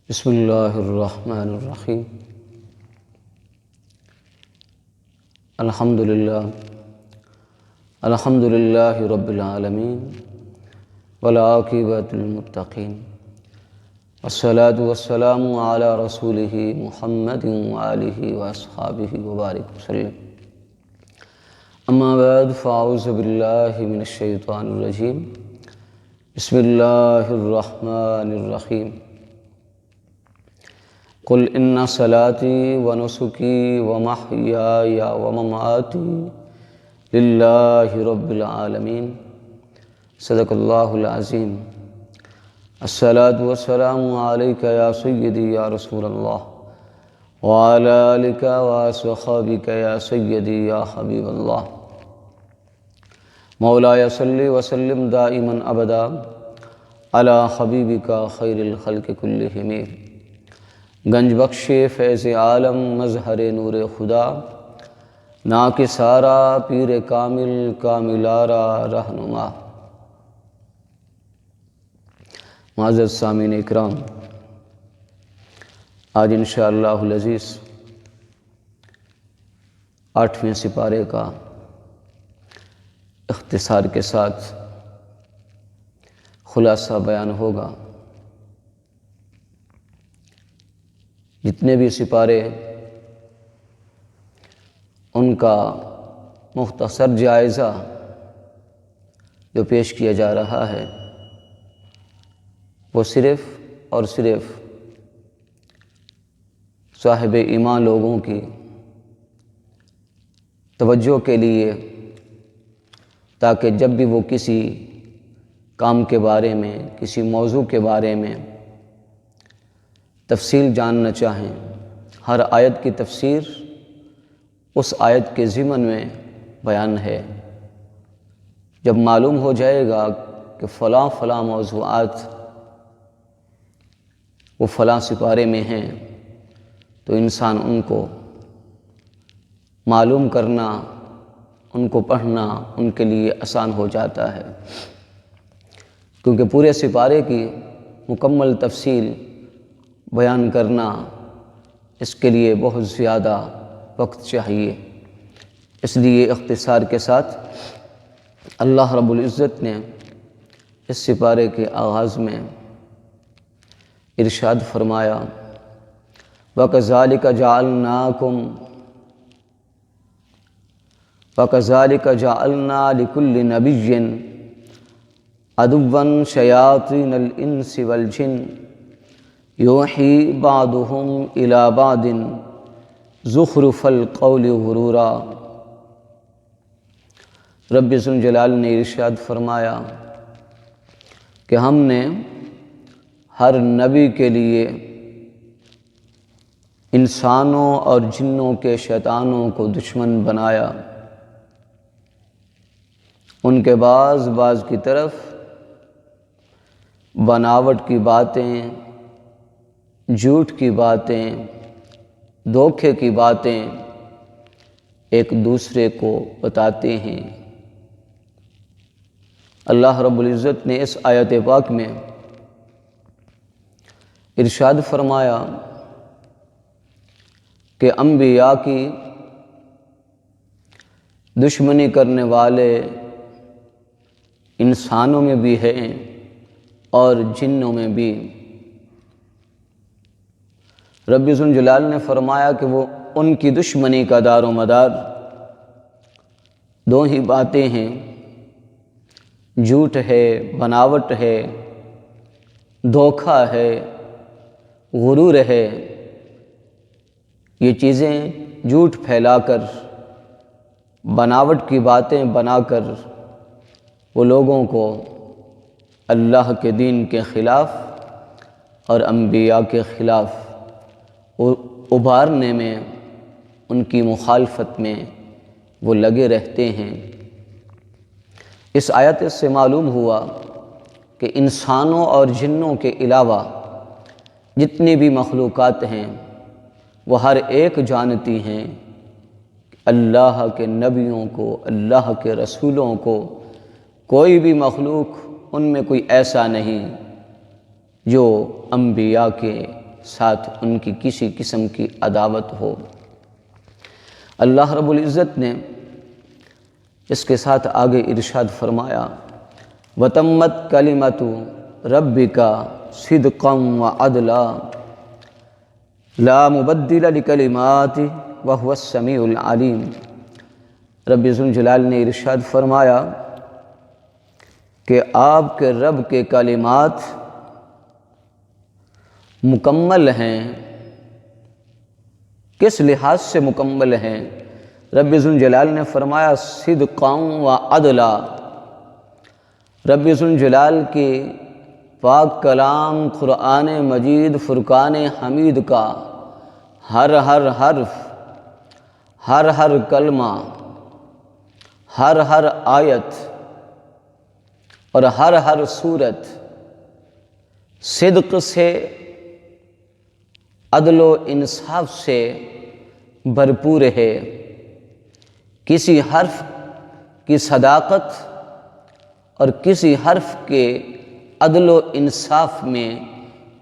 بسم اللہ الرحمن الرحیم الحمد للہ رب العالمین والعاقبۃ للمتقین والصلاة والسلام علی رسولہ محمد وآلہ واصحابہ وبارک وسلم اما بعد فاعوذ باللہ من الشیطان الرجیم بسم اللہ الرحمن الرحیم قل ان صلاتی ونسکی ومحیای ومماتی للہ رب العالمین صدق اللہ العظیم الصلاة والسلام علیک یا سیدی یا رسول اللہ وعلی آلک واصحابک یا سیدی یا حبیب اللہ مولایا صلی وسلم دائما ابدا علی حبیبک خیر الخلق کلہم گنج بخش فیض عالم مظہر نور خدا ناکسارا پیر کامل کاملارا رہنما۔ معزز سامعین اکرام، آج انشاءاللہ العزیز 8ویں سپارے کا اختصار کے ساتھ خلاصہ بیان ہوگا۔ جتنے بھی سپارے ان کا مختصر جائزہ جو پیش کیا جا رہا ہے وہ صرف اور صرف صاحب ایمان لوگوں کی توجہ کے لیے، تاکہ جب بھی وہ کسی کام کے بارے میں، کسی موضوع کے بارے میں تفصیل جاننا چاہیں، ہر آیت کی تفسیر اس آیت کے ضمن میں بیان ہے۔ جب معلوم ہو جائے گا کہ فلاں فلاں موضوعات وہ فلاں سپارے میں ہیں، تو انسان ان کو معلوم کرنا، ان کو پڑھنا ان کے لیے آسان ہو جاتا ہے، کیونکہ پورے سپارے کی مکمل تفصیل بیان کرنا اس کے لیے بہت زیادہ وقت چاہیے۔ اس لیے اختصار کے ساتھ اللہ رب العزت نے اس سپارے کے آغاز میں ارشاد فرمایا وَكَذَلِكَ جَعَلْنَا لِكُلِّ نَبِيٍّ عَدُوًّا شَيَاطِينَ الْإِنسِ وَالْجِنِّ یوحی بعضهم الی بعض زخرف القول غرورا۔ رب ذوالجلال نے ارشاد فرمایا کہ ہم نے ہر نبی کے لیے انسانوں اور جنوں کے شیطانوں کو دشمن بنایا، ان کے بعض کی طرف بناوٹ کی باتیں، جھوٹ کی باتیں، دھوکے کی باتیں ایک دوسرے کو بتاتے ہیں۔ اللہ رب العزت نے اس آیت پاک میں ارشاد فرمایا کہ انبیاء کی دشمنی کرنے والے انسانوں میں بھی ہیں اور جنوں میں بھی۔ رب ذوالجلال نے فرمایا کہ وہ ان کی دشمنی کا دار و مدار دو ہی باتیں ہیں، جھوٹ ہے، بناوٹ ہے، دھوکہ ہے، غرور ہے۔ یہ چیزیں جھوٹ پھیلا کر، بناوٹ کی باتیں بنا کر وہ لوگوں کو اللہ کے دین کے خلاف اور انبیاء کے خلاف ابھارنے میں، ان کی مخالفت میں وہ لگے رہتے ہیں۔ اس آیت سے معلوم ہوا کہ انسانوں اور جنوں کے علاوہ جتنی بھی مخلوقات ہیں وہ ہر ایک جانتی ہیں کہ اللہ کے نبیوں کو، اللہ کے رسولوں کو، کوئی بھی مخلوق ان میں کوئی ایسا نہیں جو انبیاء کے ساتھ ان کی کسی قسم کی عداوت ہو۔ اللہ رب العزت نے اس کے ساتھ آگے ارشاد فرمایا وَتَمَّتْ كَلِمَةُ رَبِّكَ صِدْقًا وَعَدْلًا لَا مُبَدِّلَ لِكَلِمَاتِهِ وَهُوَ السَّمِيعُ الْعَلِيمُ۔ رب ذوالجلال نے ارشاد فرمایا کہ آپ کے رب کے کلمات مکمل ہیں۔ کس لحاظ سے مکمل ہیں؟ رب ذوالجلال نے فرمایا صدقاً وعدلا۔ رب ذوالجلال کی پاک کلام قرآن مجید فرقان حمید کا ہر حرف، ہر کلمہ، ہر آیت اور ہر صورت صدق سے، عدل و انصاف سے بھرپور ہے۔ کسی حرف کی صداقت اور کسی حرف کے عدل و انصاف میں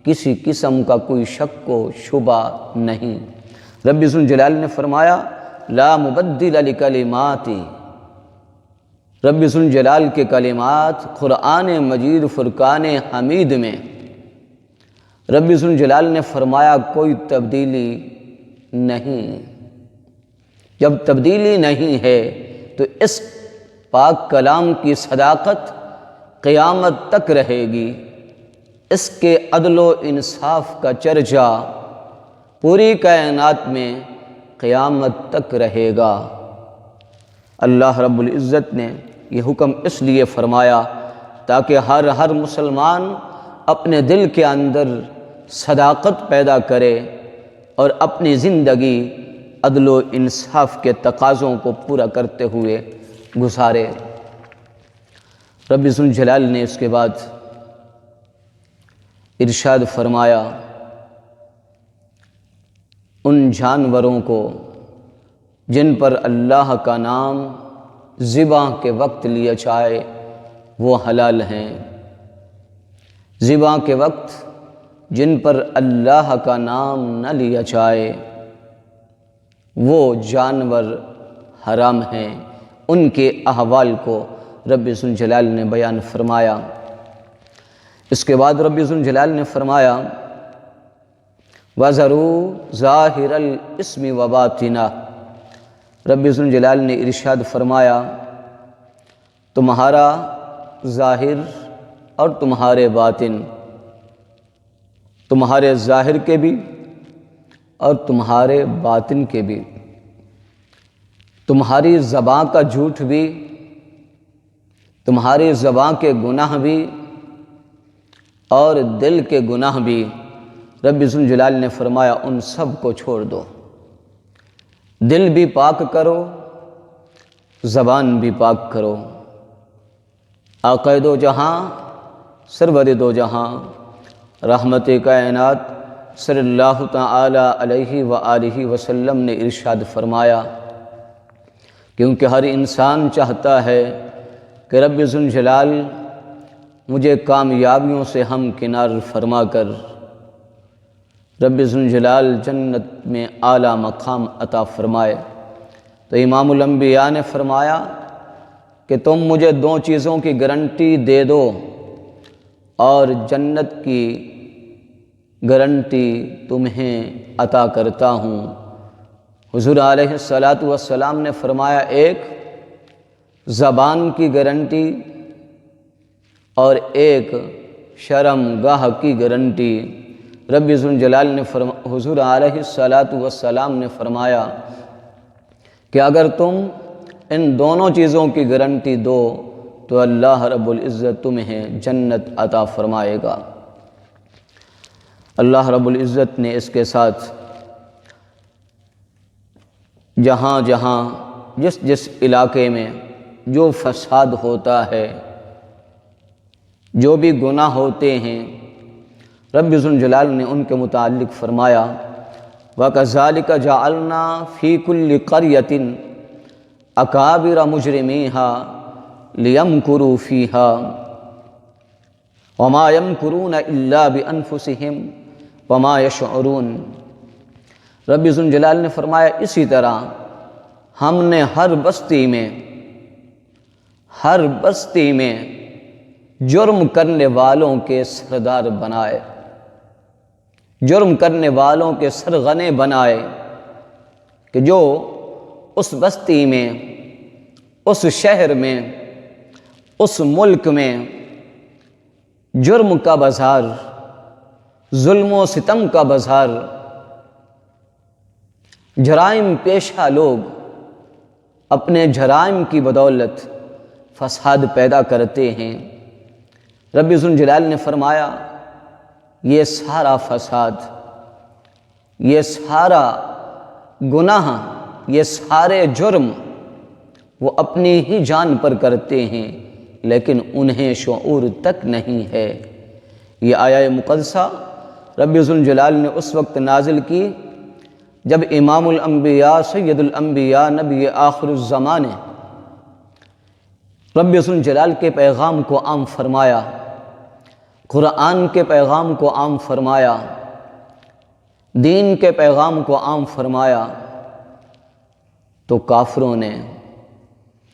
کسی قسم کا کوئی شک و شبہ نہیں۔ رب ذوالجلال نے فرمایا لا مبدل لکلماتی۔ رب ذوالجلال کے کلمات قرآن مجید فرقان حمید میں رب ذوالجلال نے فرمایا کوئی تبدیلی نہیں۔ جب تبدیلی نہیں ہے تو اس پاک کلام کی صداقت قیامت تک رہے گی، اس کے عدل و انصاف کا چرچا پوری کائنات میں قیامت تک رہے گا۔ اللہ رب العزت نے یہ حکم اس لیے فرمایا تاکہ ہر مسلمان اپنے دل کے اندر صداقت پیدا کرے اور اپنی زندگی عدل و انصاف کے تقاضوں کو پورا کرتے ہوئے گزارے۔ رب ذوالجلال نے اس کے بعد ارشاد فرمایا ان جانوروں کو جن پر اللہ کا نام ذبح کے وقت لیا جائے وہ حلال ہیں۔ ذبح کے وقت جن پر اللہ کا نام نہ لیا جائے وہ جانور حرام ہیں۔ ان کے احوال کو رب ذوالجلال نے بیان فرمایا۔ اس کے بعد رب ذوالجلال نے فرمایا وَذَرُوا ظَاهِرَ الْإِثْمِ وَبَاطِنَهُ۔ رب ذوالجلال نے ارشاد فرمایا تمہارا ظاہر اور تمہارے باطن، تمہارے ظاہر کے بھی اور تمہارے باطن کے بھی، تمہاری زبان کا جھوٹ بھی، تمہاری زبان کے گناہ بھی اور دل کے گناہ بھی، رب ذوالجلال نے فرمایا ان سب کو چھوڑ دو۔ دل بھی پاک کرو، زبان بھی پاک کرو۔ آقا دو جہاں، سرور دو جہاں، رحمت کائنات صلی اللہ تعالی علیہ وآلہ وسلم نے ارشاد فرمایا کیونکہ ہر انسان چاہتا ہے کہ رب ذوالجلال مجھے کامیابیوں سے ہمکنار فرما کر رب ذوالجلال جنت میں اعلیٰ مقام عطا فرمائے۔ تو امام الانبیاء نے فرمایا کہ تم مجھے دو چیزوں کی گارنٹی دے دو اور جنت کی گارنٹی تمہیں عطا کرتا ہوں۔ حضور علیہ السلام نے فرمایا ایک زبان کی گارنٹی اور ایک شرم گاہ کی گارنٹی۔ رب ذوالجلال نے حضور علیہ السلام نے فرمایا کہ اگر تم ان دونوں چیزوں کی گارنٹی دو تو اللہ رب العزت تمہیں جنت عطا فرمائے گا۔ اللہ رب العزت نے اس کے ساتھ جہاں جہاں جس علاقے میں جو فساد ہوتا ہے، جو بھی گناہ ہوتے ہیں، رب ذوالجلال نے ان کے متعلق فرمایا وَكَذَلِكَ جَعَلْنَا فِي كُلِّ قَرْيَةٍ أَكَابِرَ مُجْرِمِيهَا لِيَمْكُرُوا فِيهَا وَمَا يَمْكُرُونَ إِلَّا بِأَنفُسِهِمْ وما یشعرون۔ رب ذوالجلال نے فرمایا اسی طرح ہم نے ہر بستی میں جرم کرنے والوں کے سردار بنائے، جرم کرنے والوں کے سرغنے بنائے، کہ جو اس بستی میں، اس شہر میں، اس ملک میں جرم کا بازار، ظلم و ستم کا بازار، جرائم پیشہ لوگ اپنے جرائم کی بدولت فساد پیدا کرتے ہیں۔ رب ذوالجلال نے فرمایا یہ سارا فساد، یہ سارا گناہ، یہ سارے جرم وہ اپنی ہی جان پر کرتے ہیں، لیکن انہیں شعور تک نہیں ہے۔ یہ آیہ مقدسہ رب ذوالجلال نے اس وقت نازل کی جب امام الانبیاء، سید الانبیاء، نبی آخر الزمان نے رب ذوالجلال کے پیغام کو عام فرمایا، قرآن کے پیغام کو عام فرمایا، دین کے پیغام کو عام فرمایا، تو کافروں نے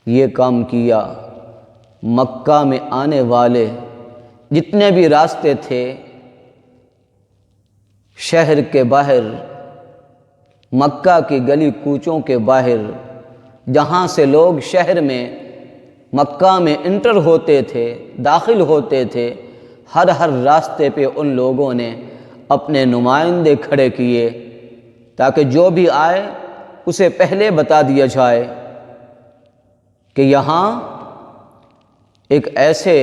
یہ کام کیا۔ مکہ میں آنے والے جتنے بھی راستے تھے شہر کے باہر، مکہ کی گلی کوچوں کے باہر، جہاں سے لوگ شہر میں، مکہ میں انٹر ہوتے تھے، داخل ہوتے تھے، ہر راستے پہ ان لوگوں نے اپنے نمائندے کھڑے کیے تاکہ جو بھی آئے اسے پہلے بتا دیا جائے کہ یہاں ایک ایسے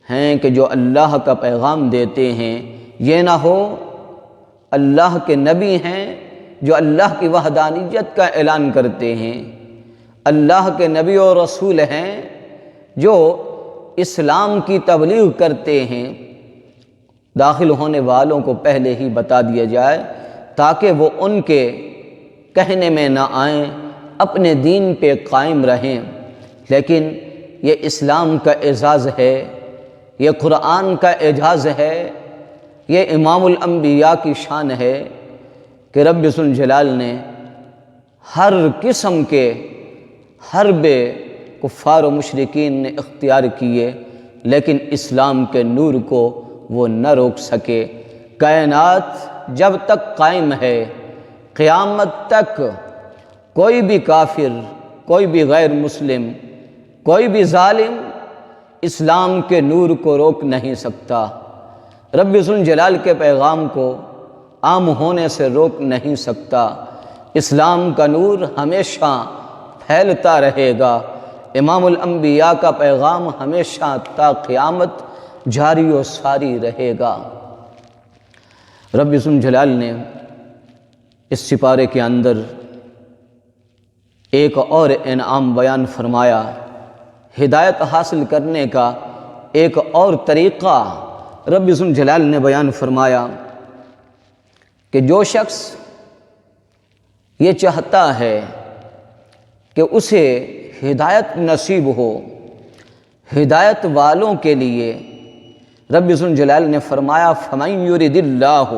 ہیں کہ جو اللہ کا پیغام دیتے ہیں، یہ نہ ہو اللہ کے نبی ہیں جو اللہ کی وحدانیت کا اعلان کرتے ہیں، اللہ کے نبی اور رسول ہیں جو اسلام کی تبلیغ کرتے ہیں، داخل ہونے والوں کو پہلے ہی بتا دیا جائے تاکہ وہ ان کے کہنے میں نہ آئیں، اپنے دین پہ قائم رہیں۔ لیکن یہ اسلام کا اعزاز ہے، یہ قرآن کا اعجاز ہے، یہ امام الانبیاء کی شان ہے کہ رب ذوالجلال نے ہر قسم کے حربے کفار و مشرکین نے اختیار کیے، لیکن اسلام کے نور کو وہ نہ روک سکے۔ کائنات جب تک قائم ہے، قیامت تک کوئی بھی کافر، کوئی بھی غیر مسلم، کوئی بھی ظالم اسلام کے نور کو روک نہیں سکتا، رب ذوالجلال کے پیغام کو عام ہونے سے روک نہیں سکتا۔ اسلام کا نور ہمیشہ پھیلتا رہے گا، امام الانبیاء کا پیغام ہمیشہ تا قیامت جاری و ساری رہے گا۔ رب ذوالجلال نے اس سپارے کے اندر ایک اور انعام بیان فرمایا، ہدایت حاصل کرنے کا ایک اور طریقہ رب ذوالجلال نے بیان فرمایا کہ جو شخص یہ چاہتا ہے کہ اسے ہدایت نصیب ہو، ہدایت والوں کے لیے رب ذوالجلال نے فرمایا فَمَن يُرِدِ اللَّهُ،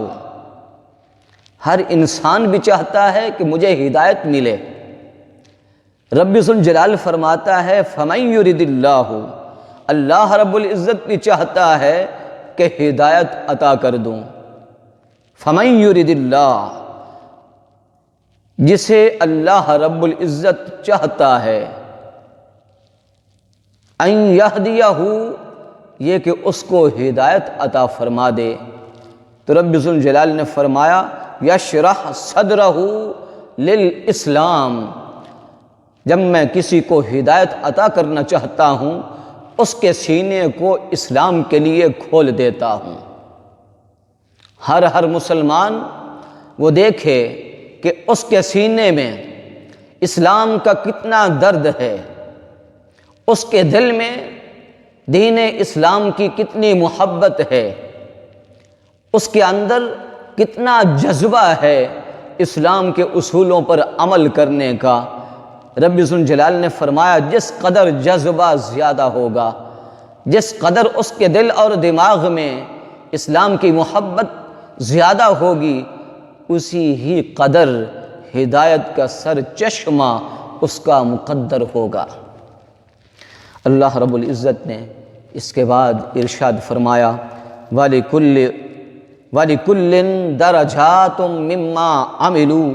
ہر انسان بھی چاہتا ہے کہ مجھے ہدایت ملے۔ رب ذوالجلال فرماتا ہے فَمَن يُرِدِ اللَّهُ، اللہ رب العزت بھی چاہتا ہے کہ ہدایت عطا کر دوں۔ فَمَن يُرِدِ اللَّهُ، جسے اللہ رب العزت چاہتا ہے، اَن يَهْدِيَهُ، یہ کہ اس کو ہدایت عطا فرما دے، تو رب ذوالجلال نے فرمایا يَشْرَحْ صَدْرَهُ لِلْإِسْلَامِ، جب میں کسی کو ہدایت عطا کرنا چاہتا ہوں اس کے سینے کو اسلام کے لیے کھول دیتا ہوں۔ ہر مسلمان وہ دیکھے کہ اس کے سینے میں اسلام کا کتنا درد ہے، اس کے دل میں دین اسلام کی کتنی محبت ہے، اس کے اندر کتنا جذبہ ہے اسلام کے اصولوں پر عمل کرنے کا۔ رب ذوالجلال نے فرمایا جس قدر جذبہ زیادہ ہوگا، جس قدر اس کے دل اور دماغ میں اسلام کی محبت زیادہ ہوگی اسی ہی قدر ہدایت کا سر چشمہ اس کا مقدر ہوگا۔ اللہ رب العزت نے اس کے بعد ارشاد فرمایا وَلِكُلٍّ دَرَجَاتٌ مِّمَّا عَمِلُوا۔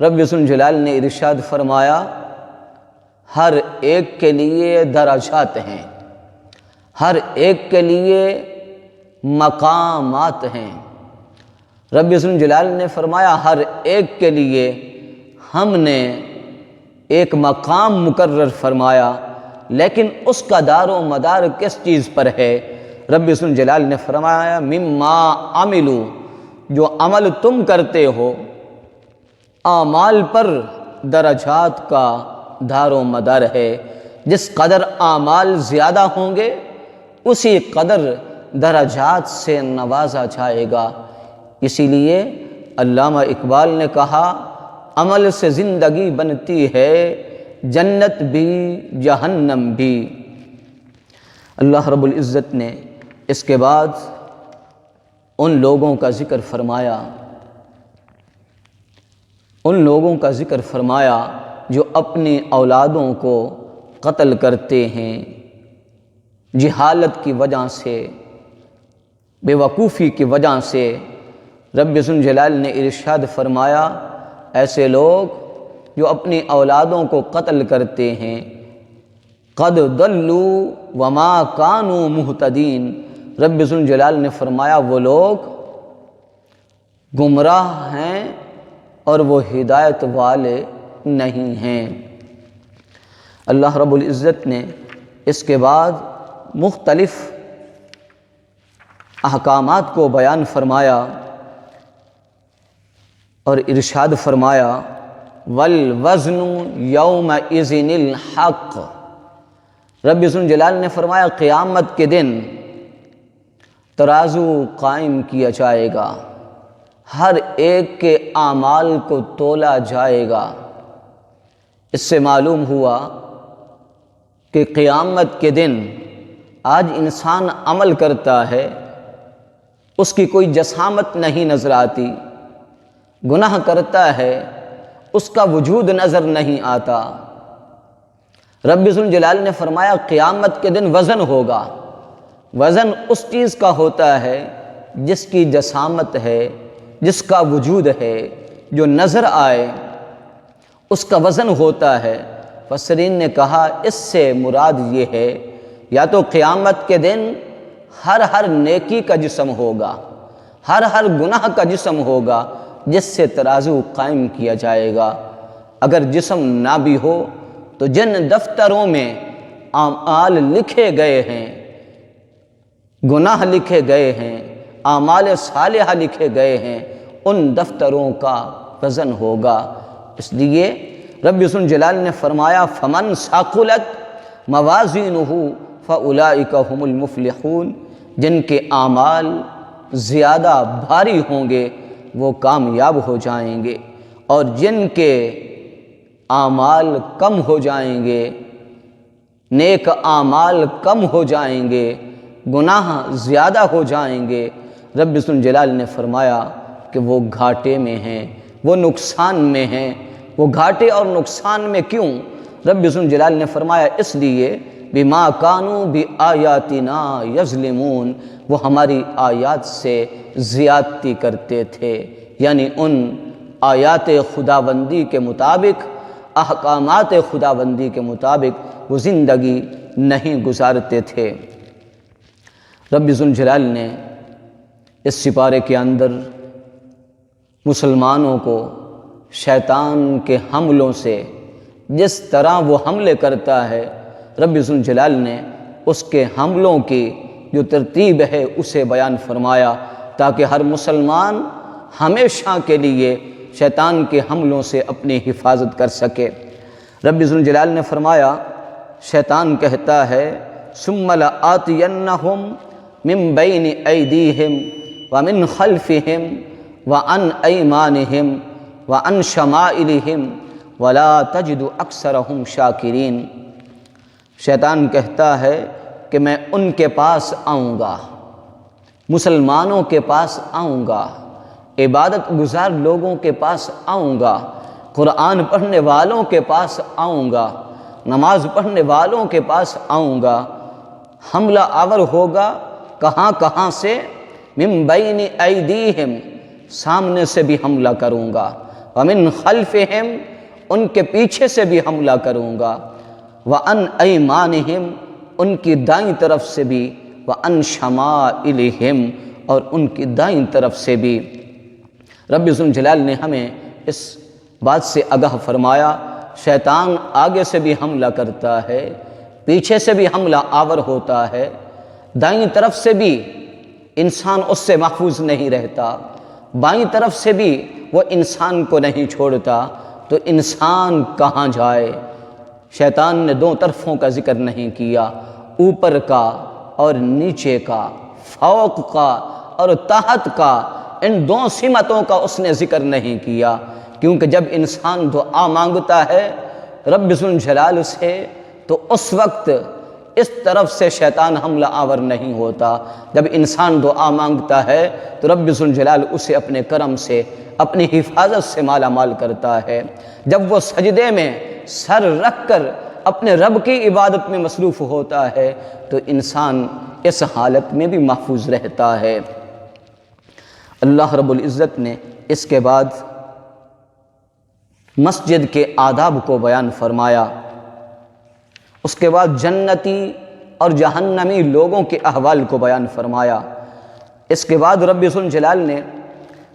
رب ذوالجلال نے ارشاد فرمایا ہر ایک کے لیے درجات ہیں، ہر ایک کے لیے مقامات ہیں۔ رب ذوالجلال نے فرمایا ہر ایک کے لیے ہم نے ایک مقام مقرر فرمایا، لیکن اس کا دار و مدار کس چیز پر ہے؟ رب ذوالجلال نے فرمایا مما عملو، جو عمل تم کرتے ہو اعمال پر درجات کا دار و مدار ہے۔ جس قدر اعمال زیادہ ہوں گے اسی قدر درجات سے نوازا جائے گا۔ اسی لیے علامہ اقبال نے کہا عمل سے زندگی بنتی ہے جنت بھی جہنم بھی۔ اللہ رب العزت نے اس کے بعد ان لوگوں کا ذکر فرمایا، ان لوگوں کا ذکر فرمایا جو اپنی اولادوں کو قتل کرتے ہیں جہالت کی وجہ سے، بے وقوفی کی وجہ سے۔ رب ذوالجلال نے ارشاد فرمایا ایسے لوگ جو اپنی اولادوں کو قتل کرتے ہیں قد ضلوا وما كانوا مہتدین۔ رب ذوالجلال نے فرمایا وہ لوگ گمراہ ہیں اور وہ ہدایت والے نہیں ہیں۔ اللہ رب العزت نے اس کے بعد مختلف احکامات کو بیان فرمایا اور ارشاد فرمایا والوزن یومئذ الحق۔ رب ذوالجلال نے فرمایا قیامت کے دن ترازو قائم کیا جائے گا، ہر ایک کے اعمال کو تولا جائے گا۔ اس سے معلوم ہوا کہ قیامت کے دن آج انسان عمل کرتا ہے اس کی کوئی جسامت نہیں نظر آتی، گناہ کرتا ہے اس کا وجود نظر نہیں آتا۔ رب ذوالجلال نے فرمایا قیامت کے دن وزن ہوگا۔ وزن اس چیز کا ہوتا ہے جس کی جسامت ہے، جس کا وجود ہے، جو نظر آئے، اس کا وزن ہوتا ہے۔ مفسرین نے کہا اس سے مراد یہ ہے یا تو قیامت کے دن ہر نیکی کا جسم ہوگا، ہر گناہ کا جسم ہوگا جس سے ترازو قائم کیا جائے گا۔ اگر جسم نہ بھی ہو تو جن دفتروں میں اعمال لکھے گئے ہیں، گناہ لکھے گئے ہیں، اعمال صالحہ لکھے گئے ہیں، ان دفتروں کا وزن ہوگا۔ اس لیے رب ذوالجلال نے فرمایا فمن ثقلت موازینہ فاولئک هم المفلحون۔ جن کے اعمال زیادہ بھاری ہوں گے وہ کامیاب ہو جائیں گے، اور جن کے اعمال کم ہو جائیں گے، نیک اعمال کم ہو جائیں گے، گناہ زیادہ ہو جائیں گے، رب ذوالجلال نے فرمایا کہ وہ گھاٹے میں ہیں، وہ نقصان میں ہیں۔ وہ گھاٹے اور نقصان میں کیوں؟ رب ذوالجلال نے فرمایا اس لیے بما کانوا بآیاتنا یظلمون، وہ ہماری آیات سے زیادتی کرتے تھے، یعنی ان آیات خداوندی کے مطابق، احکامات خداوندی کے مطابق وہ زندگی نہیں گزارتے تھے۔ رب ذوالجلال نے اس سپارے کے اندر مسلمانوں کو شیطان کے حملوں سے جس طرح وہ حملے کرتا ہے، رب ذوالجلال نے اس کے حملوں کی جو ترتیب ہے اسے بیان فرمایا تاکہ ہر مسلمان ہمیشہ کے لیے شیطان کے حملوں سے اپنی حفاظت کر سکے۔ رب ذوالجلال نے فرمایا شیطان کہتا ہے ثم لآتینہم من بین ایدیہم ومن خلفہم وعن ایمانہم وعن شمائلہم ولا تجد اکثرہم شاکرین۔ شیطان کہتا ہے کہ میں ان کے پاس آؤں گا، مسلمانوں کے پاس آؤں گا، عبادت گزار لوگوں کے پاس آؤں گا، قرآن پڑھنے والوں کے پاس آؤں گا، نماز پڑھنے والوں کے پاس آؤں گا۔ حملہ آور ہوگا کہاں کہاں سے؟ من بین ایدیہم، سامنے سے بھی حملہ کروں گا، ومن خلفہم، ان کے پیچھے سے بھی حملہ کروں گا، وعن ایمانہم، ان کی دائیں طرف سے بھی، وعن شمائلہم، اور ان کی دائیں طرف سے بھی۔ رب ذوالجلال نے ہمیں اس بات سے آگاہ فرمایا، شیطان آگے سے بھی حملہ کرتا ہے، پیچھے سے بھی حملہ آور ہوتا ہے، دائیں طرف سے بھی انسان اس سے محفوظ نہیں رہتا، بائیں طرف سے بھی وہ انسان کو نہیں چھوڑتا، تو انسان کہاں جائے؟ شیطان نے دو طرفوں کا ذکر نہیں کیا، اوپر کا اور نیچے کا، فوق کا اور تحت کا، ان دو سمتوں کا اس نے ذکر نہیں کیا، کیونکہ جب انسان دعا مانگتا ہے رب ذوالجلال سے تو اس وقت اس طرف سے شیطان حملہ آور نہیں ہوتا۔ جب انسان دعا مانگتا ہے تو رب ذوالجلال اسے اپنے کرم سے، اپنی حفاظت سے مالا مال کرتا ہے۔ جب وہ سجدے میں سر رکھ کر اپنے رب کی عبادت میں مصروف ہوتا ہے تو انسان اس حالت میں بھی محفوظ رہتا ہے۔ اللہ رب العزت نے اس کے بعد مسجد کے آداب کو بیان فرمایا، اس کے بعد جنتی اور جہنمی لوگوں کے احوال کو بیان فرمایا۔ اس کے بعد رب ذوالجلال نے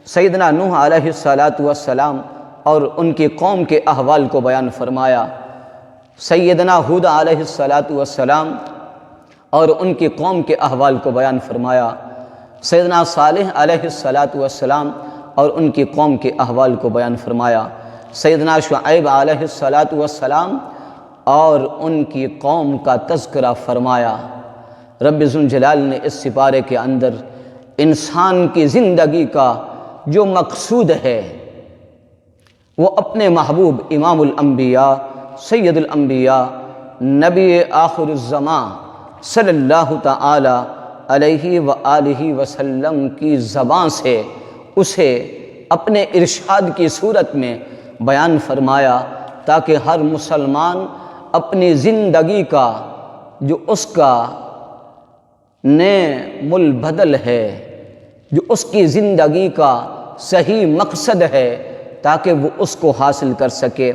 سیدنا نوح علیہ السلام اور ان کی قوم کے احوال کو بیان فرمایا، سیدنا ہود علیہ السلام اور ان کی قوم کے احوال کو بیان فرمایا، سیدنا صالح علیہ السلام اور ان کی قوم کے احوال کو بیان فرمایا، سیدنا شعیب علیہ السلام اور ان کی قوم کا تذکرہ فرمایا۔ رب ذوالجلال نے اس سپارے کے اندر انسان کی زندگی کا جو مقصود ہے وہ اپنے محبوب امام الانبیاء، سید الانبیاء، نبی آخر الزمان صلی اللہ تعالی علیہ وآلہ وسلم کی زبان سے اسے اپنے ارشاد کی صورت میں بیان فرمایا، تاکہ ہر مسلمان اپنی زندگی کا جو اس کا نعم البدل ہے، جو اس کی زندگی کا صحیح مقصد ہے، تاکہ وہ اس کو حاصل کر سکے۔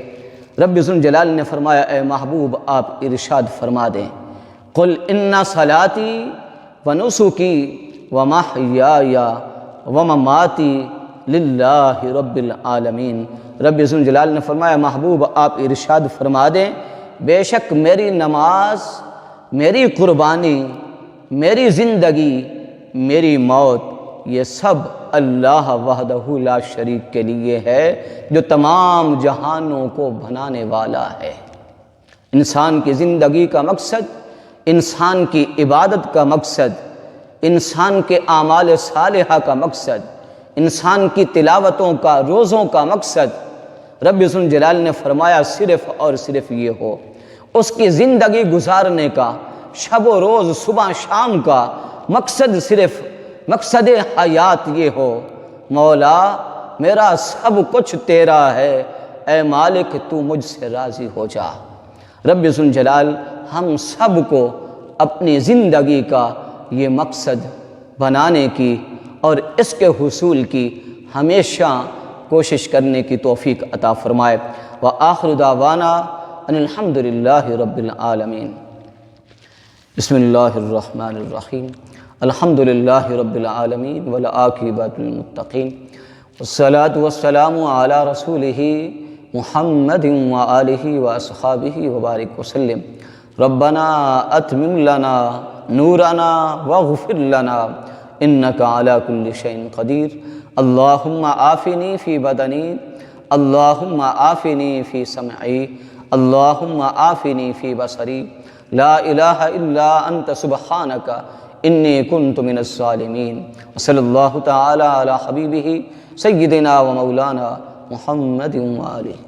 رب ذوالجلال نے فرمایا، اے محبوب آپ ارشاد فرما دیں، قل ان صلاتی ونسکی ومحیای ومماتی للہ رب العالمین۔ رب ذوالجلال نے فرمایا، محبوب آپ ارشاد فرما دیں، بے شک میری نماز، میری قربانی، میری زندگی، میری موت، یہ سب اللہ وحدہ لا شریک کے لیے ہے، جو تمام جہانوں کو بنانے والا ہے۔ انسان کی زندگی کا مقصد، انسان کی عبادت کا مقصد، انسان کے اعمال صالحہ کا مقصد، انسان کی تلاوتوں کا، روزوں کا مقصد، رب ذوالجلال نے فرمایا صرف اور صرف یہ ہو۔ اس کی زندگی گزارنے کا، شب و روز، صبح شام کا مقصد صرف، مقصد حیات یہ ہو، مولا میرا سب کچھ تیرا ہے، اے مالک تو مجھ سے راضی ہو جا۔ رب ذوالجلال ہم سب کو اپنی زندگی کا یہ مقصد بنانے کی اور اس کے حصول کی ہمیشہ کوشش کرنے کی توفیق عطا فرمائے۔ وآخر دعوانا ان الحمد للہ رب العالمین۔ بسم اللہ الرحمن الرحیم، الحمد للہ رب العالمین والعاقبۃ للمتقین، والصلاة والسلام علی رسولہ محمد وآلہ واصحابہ وبارک وسلم۔ ربنا اتمم لنا نورنا واغفر لنا انک علی کل شیء قدیر۔ اللہم عافنی فی بدنی، اللہم عافنی فی سمعی، اللہم عافنی فی بصری، لا الہ الا انت سبحانک انی کنت من الظالمین۔ وصلی اللہ تعالی علی حبیبہ سیدنا و مولانا محمد وآلہ۔